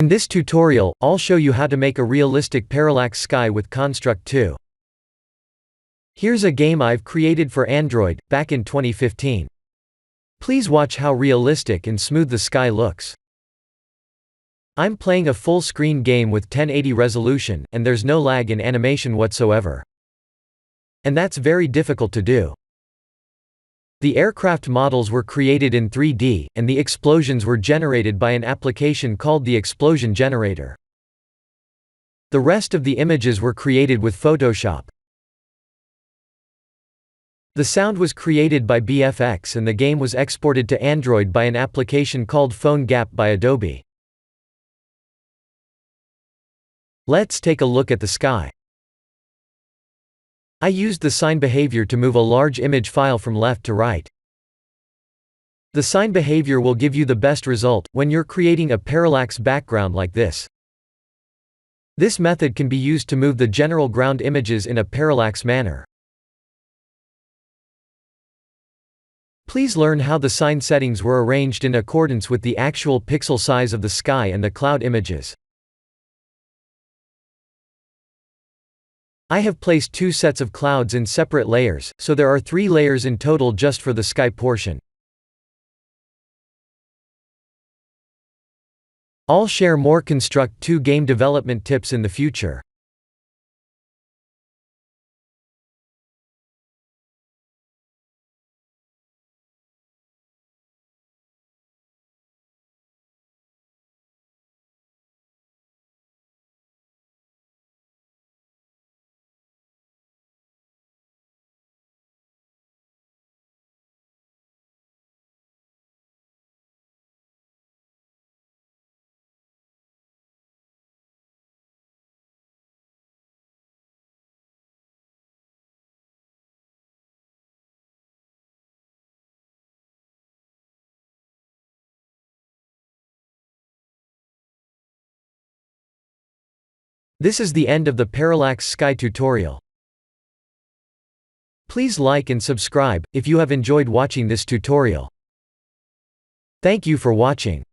this tutorial, I'll show you how to make a realistic parallax sky with Construct 2. Here's a game I've created for Android, back in 2015. Please watch how realistic and smooth the sky looks. I'm playing a full-screen game with 1080 resolution, and there's no lag in animation whatsoever. And that's very difficult to do. The aircraft models were created in 3D, and the explosions were generated by an application called the Explosion Generator. The rest of the images were created with Photoshop. The sound was created by BFX, and the game was exported to Android by an application called PhoneGap by Adobe. Let's take a look at the sky. I used the sine behavior to move a large image file from left to right. The sine behavior will give you the best result when you're creating a parallax background like this. This method can be used to move the general ground images in a parallax manner. Please learn how the sine settings were arranged in accordance with the actual pixel size of the sky and the cloud images. I have placed two sets of clouds in separate layers, so there are 3 layers in total just for the sky portion. I'll share more Construct 2 game development tips in the future. This is the end of the parallax sky tutorial. Please like and subscribe if you have enjoyed watching this tutorial. Thank you for watching.